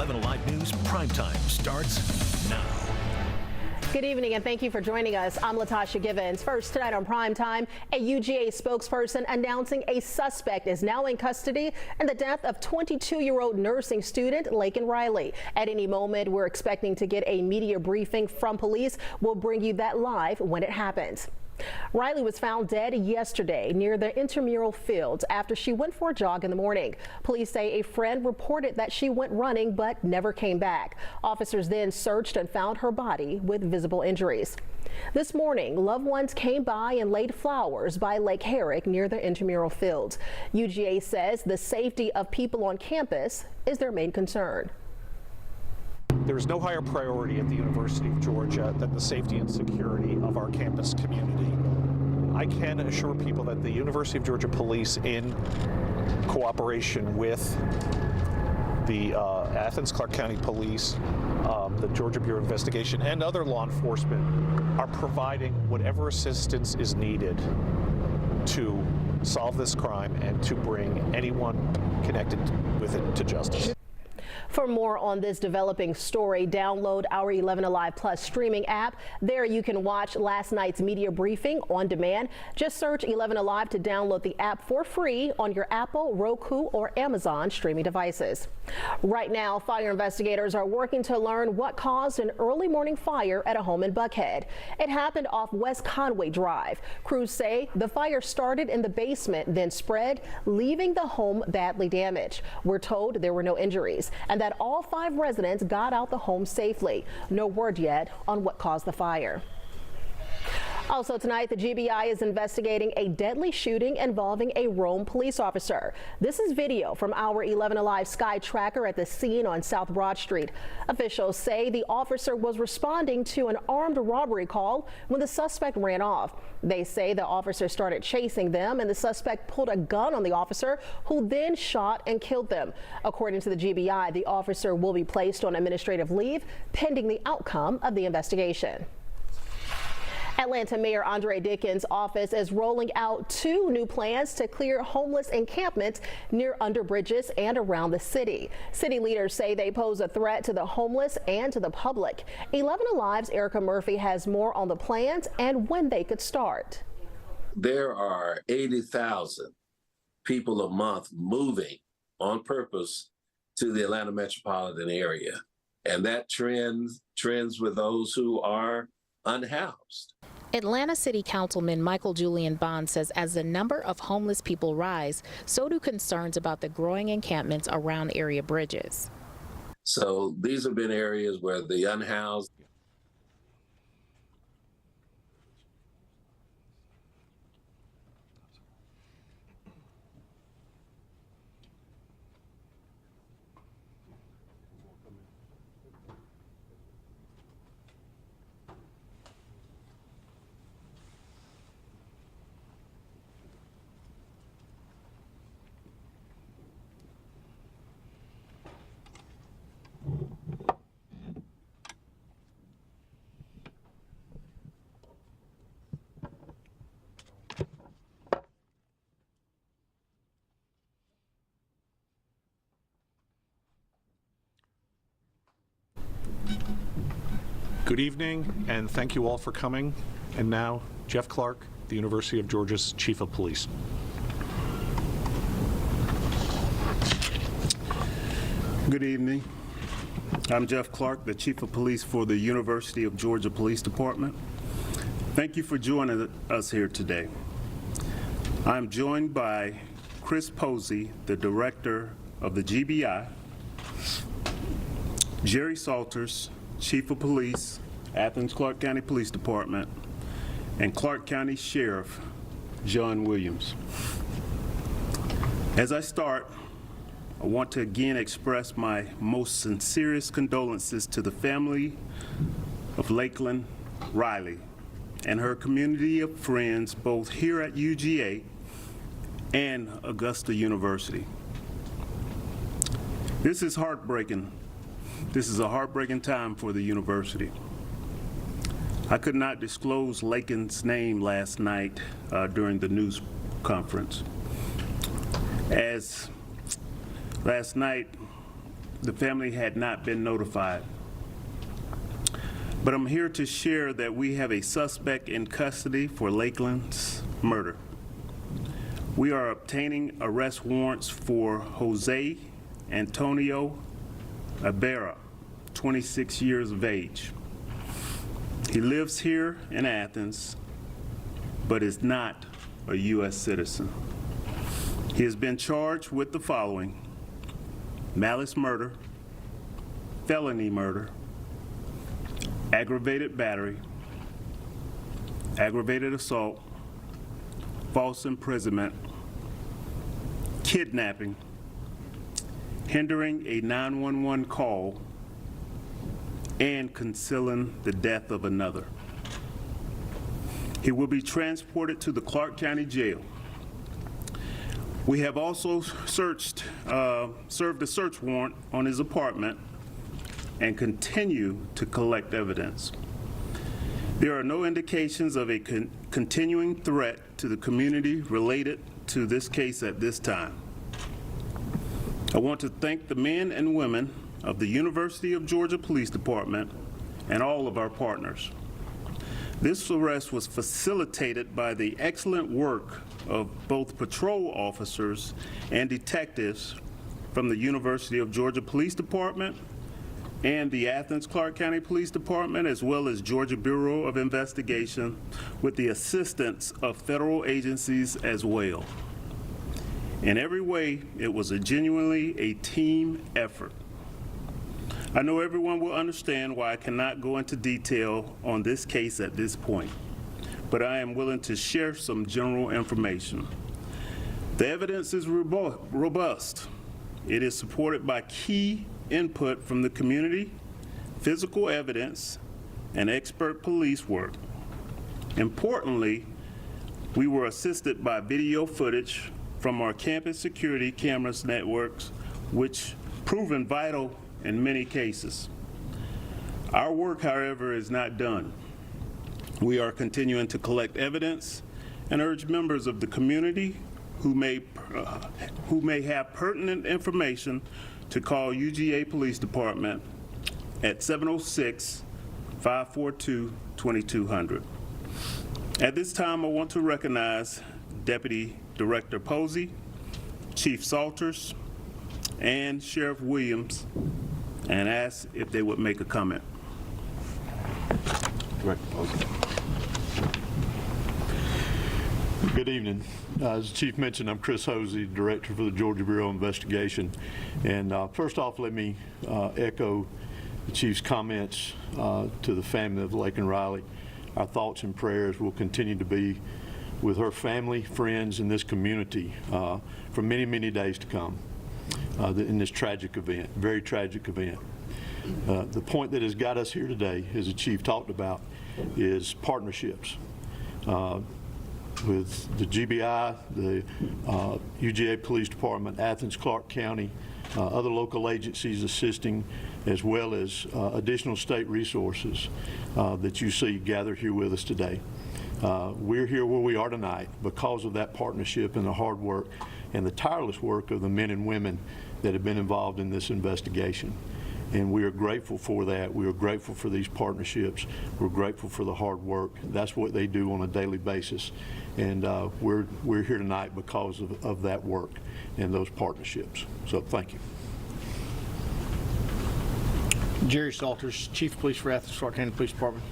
11 Alive News Primetime starts now. Good evening and thank you for joining us. I'm Latasha Givens. First tonight on Primetime, a UGA spokesperson announcing a suspect is now in custody in the death of 22-year-old nursing student Laken Riley. At any moment, we're expecting to get a media briefing from police. We'll bring you that live when it happens. Riley was found dead yesterday near the intramural fields after she went for a jog in the morning. Police say a friend reported that she went running but never came back. Officers then searched and found her body with visible injuries. This morning, loved ones came by and laid flowers by Lake Herrick near the intramural fields. UGA says the safety of people on campus is their main concern. There is no higher priority at the University of Georgia than the safety and security of our campus community. I can assure people that the University of Georgia Police, in cooperation with the Athens-Clarke County Police, the Georgia Bureau of Investigation, and other law enforcement, are providing whatever assistance is needed to solve this crime and to bring anyone connected with it to justice. For more on this developing story, download our 11 Alive Plus streaming app. There you can watch last night's media briefing on demand. Just search 11 Alive to download the app for free on your Apple, Roku, or Amazon streaming devices. Right now, fire investigators are working to learn what caused an early morning fire at a home in Buckhead. It happened off West Conway Drive. Crews say the fire started in the basement, then spread, leaving the home badly damaged. We're told there were no injuries and that all 5 residents got out the home safely. No word yet on what caused the fire. Also tonight, the GBI is investigating a deadly shooting involving a Rome police officer. This is video from our 11 Alive Sky Tracker at the scene on South Broad Street. Officials say the officer was responding to an armed robbery call when the suspect ran off. They say the officer started chasing them and the suspect pulled a gun on the officer, who then shot and killed them. According to the GBI, the officer will be placed on administrative leave pending the outcome of the investigation. Atlanta Mayor Andre Dickens' office is rolling out 2 new plans to clear homeless encampments near underbridges and around the city. City leaders say they pose a threat to the homeless and to the public. 11 Alive's Erica Murphy has more on the plans and when they could start. There are 80,000 people a month moving on purpose to the Atlanta metropolitan area, and that trends with those who are unhoused. Atlanta City Councilman Michael Julian Bond says as the number of homeless people rise, so do concerns about the growing encampments around area bridges. So these have been areas where the unhoused Good evening, and thank you all for coming. And now, Jeff Clark, the University of Georgia's Chief of Police. Good evening. I'm Jeff Clark, the Chief of Police for the University of Georgia Police Department. Thank you for joining us here today. I'm joined by Chris Posey, the Director of the GBI, Jerry Salters, Chief of Police, Athens-Clarke County Police Department, and Clarke County Sheriff John Williams. As I start, I want to again express my most sincerest condolences to the family of Laken Riley and her community of friends, both here at UGA and Augusta University. This is heartbreaking. This is a heartbreaking time for the university. I could not disclose Laken's name last night during the news conference, as last night the family had not been notified. but I'm here to share that we have a suspect in custody for Laken's murder. We are obtaining arrest warrants for Jose Antonio Ibarra, 26 years of age. He lives here in Athens, but is not a U.S. citizen. He has been charged with the following: malice murder, felony murder, aggravated battery, aggravated assault, false imprisonment, kidnapping, hindering a 911 call, and concealing the death of another. He will be transported to the Clark County Jail. We have also served a search warrant on his apartment and continue to collect evidence. There are no indications of a continuing threat to the community related to this case at this time. I want to thank the men and women of the University of Georgia Police Department and all of our partners. This arrest was facilitated by the excellent work of both patrol officers and detectives from the University of Georgia Police Department and the Athens Clark County Police Department, as well as Georgia Bureau of Investigation, with the assistance of federal agencies as well. In every way, it was genuinely a team effort. I know everyone will understand why I cannot go into detail on this case at this point, but I am willing to share some general information. The evidence is robust. It is supported by key input from the community, physical evidence, and expert police work. Importantly, we were assisted by video footage from our campus security cameras networks, which proven vital in many cases. Our work, however, is not done. We are continuing to collect evidence and urge members of the community who may have pertinent information to call UGA Police Department at 706-542-2200. At this time, I want to recognize Deputy Director Posey, Chief Salters, and Sheriff Williams, and ask if they would make a comment. Director Posey. Good evening. As the Chief mentioned, I'm Chris Hosey, Director for the Georgia Bureau of Investigation. And first off, let me echo the Chief's comments to the family of Laken Riley. Our thoughts and prayers will continue to be with her family, friends, and this community for many, many days to come in this tragic event, very tragic event. The point that has got us here today, as the Chief talked about, is partnerships. With the GBI, the UGA Police Department, Athens, Clark County, other local agencies assisting, as well as additional state resources that you see gathered here with us today. We're here where we are tonight because of that partnership and the hard work and the tireless work of the men and women that have been involved in this investigation. And we are grateful for that. We are grateful for these partnerships. We're grateful for the hard work. That's what they do on a daily basis. And we're here tonight because of that work and those partnerships. So thank you. Jerry Salters, Chief of Police for Athens Clark County Police Department.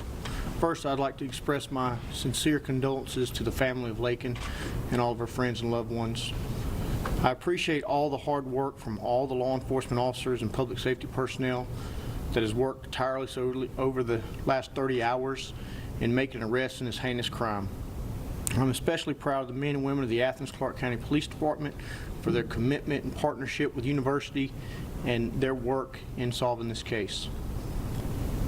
First, I'd like to express my sincere condolences to the family of Laken and all of her friends and loved ones. I appreciate all the hard work from all the law enforcement officers and public safety personnel that has worked tirelessly over the last 30 hours in making arrests in this heinous crime. I'm especially proud of the men and women of the Athens Clark County Police Department for their commitment and partnership with the university and their work in solving this case.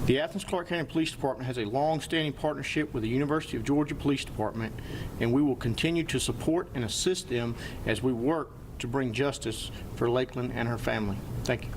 The Athens Clark County Police Department has a long-standing partnership with the University of Georgia Police Department, and we will continue to support and assist them as we work to bring justice for Laken and her family. Thank you.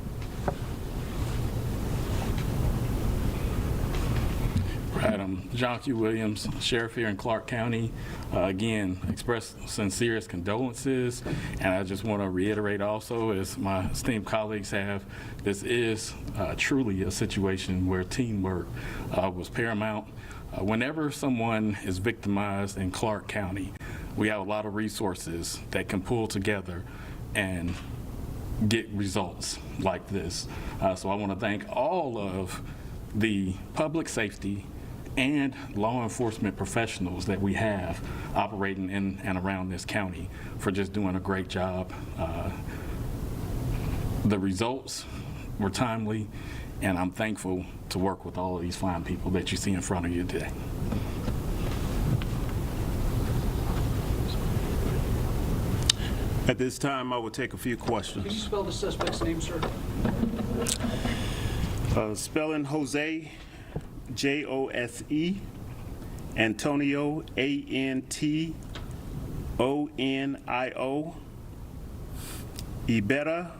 Right, I'm John Q. Williams, sheriff here in Clark County. Again, express sincerest condolences, and I just want to reiterate also, as my esteemed colleagues have, this is truly a situation where teamwork was paramount. Whenever someone is victimized in Clark County, we have a lot of resources that can pull together and get results like this. So I want to thank all of the public safety and law enforcement professionals that we have operating in and around this county for just doing a great job. The results were timely, and I'm thankful to work with all of these fine people that you see in front of you today. At this time, I will take a few questions. Can you spell the suspect's name, sir? Spelling Jose, Jose, Antonio, Antonio, Ibarra,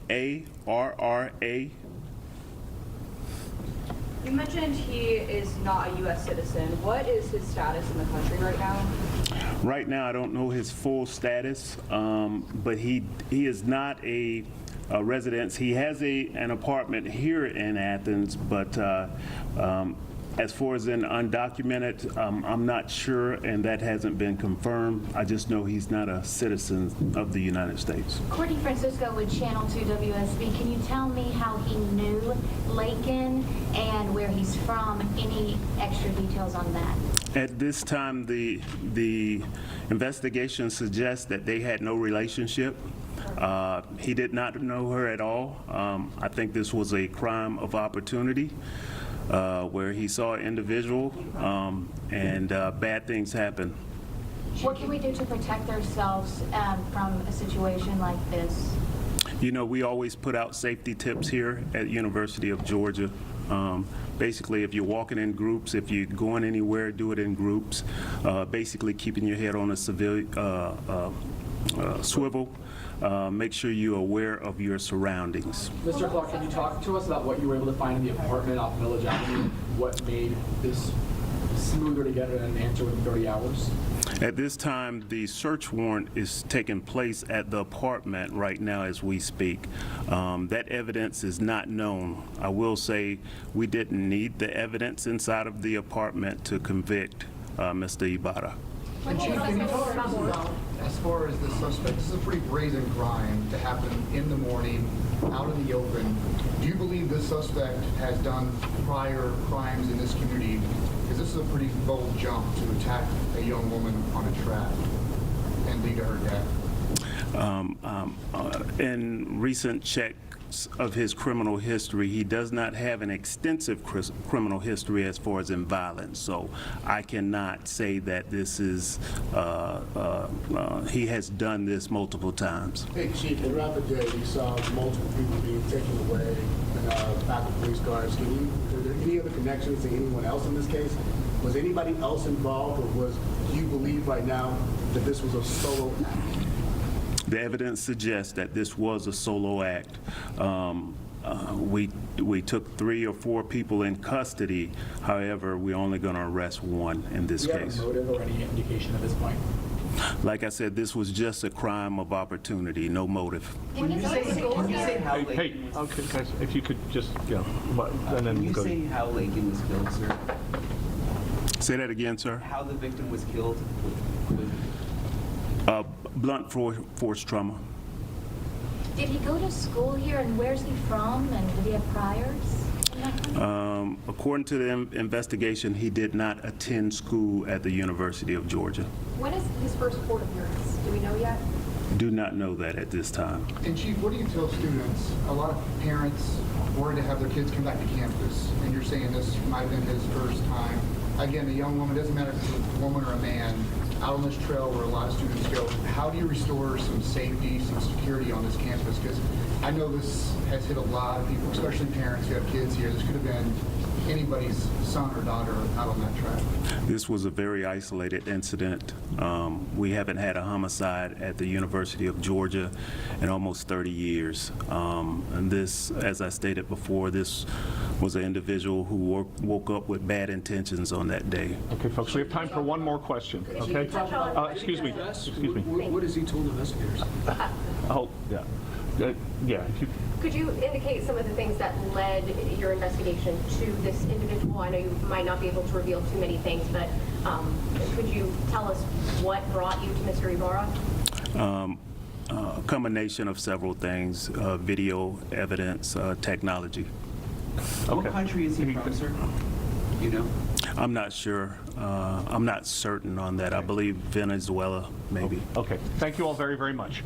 Ibarra. You mentioned he is not a U.S. citizen. What is his status in the country right now? Right now, I don't know his full status, but he is not a resident. He has an apartment here in Athens, but as far as an undocumented, I'm not sure, and that hasn't been confirmed. I just know he's not a citizen of the United States. Courtney Francisco with Channel 2 WSB. Can you tell me how he knew Laken and where he's from? Any extra details on that? At this time, the investigation suggests that they had no relationship. He did not know her at all. I think this was a crime of opportunity where he saw an individual and bad things happen. What can we do to protect ourselves from a situation like this? You know, we always put out safety tips here at University of Georgia. Basically, if you're walking in groups, if you're going anywhere, do it in groups. Basically, keeping your head on a swivel. Make sure you're aware of your surroundings. Mr. Clark, can you talk to us about what you were able to find in the apartment off Village Avenue? What made this smoother to get an answer within 30 hours? At this time, the search warrant is taking place at the apartment right now as we speak. That evidence is not known. I will say we didn't need the evidence inside of the apartment to convict Mr. Ibarra. And Chief, can you talk to us about, as far as the suspect, this is a pretty brazen crime to happen in the morning, out in the open. Do you believe this suspect has done prior crimes in this community? Because this is a pretty bold jump to attack a young woman on a track and lead to her death. In recent checks of his criminal history, he does not have an extensive criminal history as far as in violence. So I cannot say that this is, he has done this multiple times. Hey, Chief, throughout the day, we saw multiple people being taken away and back with police cars. Are there any other connections to anyone else in this case? Was anybody else involved, or do you believe right now that this was a solo act? The evidence suggests that this was a solo act. We took 3 or 4 people in custody. However, we're only going to arrest 1 in this case. Do you have a motive or any indication at this point? Like I said, this was just a crime of opportunity, no motive. Can you say how Hey, okay, guys, if you could just, and then go. Can you say how Laken was killed, sir? Say that again, sir. How the victim was killed? Blunt force trauma. Did he go to school here, and where's he from, and did he have priors? According to the investigation, he did not attend school at the University of Georgia. When is his first court appearance? Do we know yet? Do not know that at this time. And Chief, what do you tell students? A lot of parents worried to have their kids come back to campus, and you're saying this might have been his first time. Again, a young woman, doesn't matter if it's a woman or a man, out on this trail where a lot of students go. How do you restore some safety, some security on this campus? Because I know this has hit a lot of people, especially parents who have kids here. This could have been anybody's son or daughter out on that track? This was a very isolated incident. We haven't had a homicide at the University of Georgia in almost 30 years. And this, as I stated before, this was an individual who woke up with bad intentions on that day. Okay, folks, we have time for one more question, okay? Excuse me. What has he told investigators? Oh, yeah. Yeah, if you Could you indicate some of the things that led your investigation to this individual? I know you might not be able to reveal too many things, but could you tell us what brought you to Mr. Ibarra? A combination of several things, video evidence, technology. What country is he from, sir? You know? I'm not sure. I'm not certain on that. I believe Venezuela, maybe. Okay. Thank you all very, very much.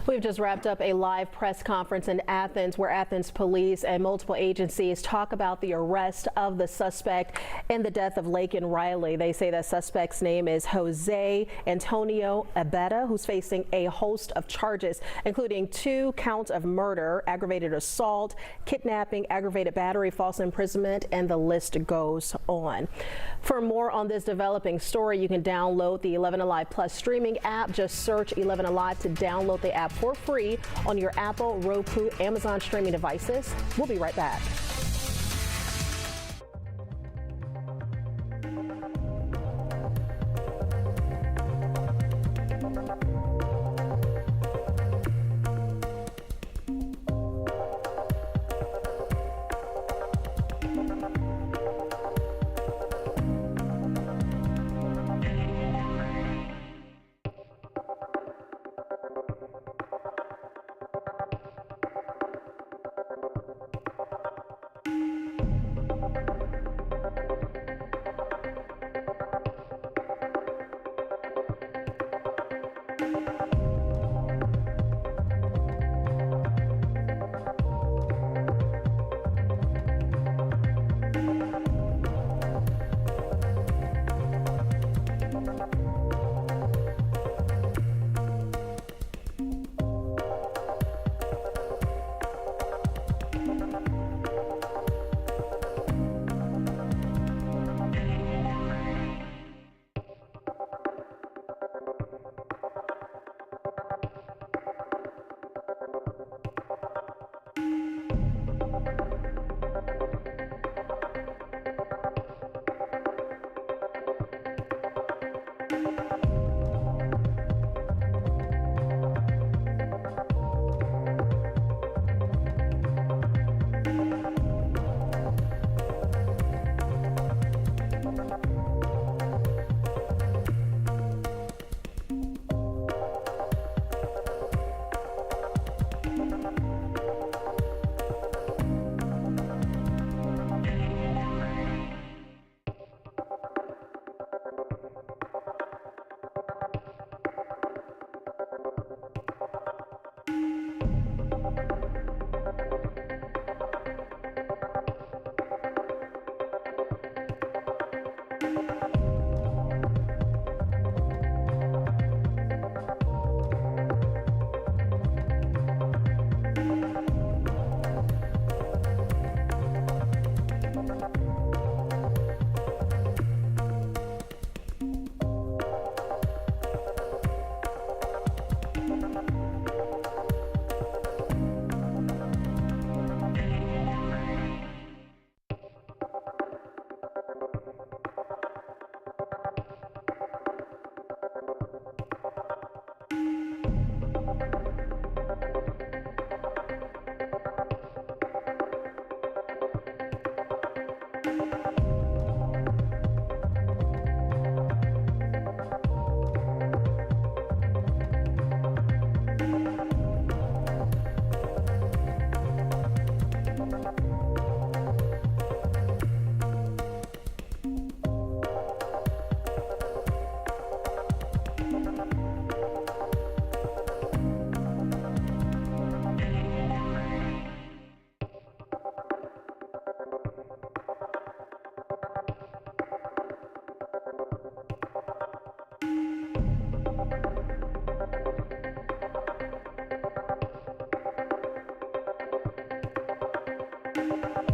We've just wrapped up a live press conference in Athens where Athens police and multiple agencies talk about the arrest of the suspect in the death of Laken Riley. They say that suspect's name is Jose Antonio Abeta, who's facing a host of charges, including 2 counts of murder, aggravated assault, kidnapping, aggravated battery, false imprisonment, and the list goes on. For more on this developing story, you can download the 11 Alive Plus streaming app. Just search 11 Alive to download the app for free on your Apple, Roku, Amazon streaming devices. We'll be right back.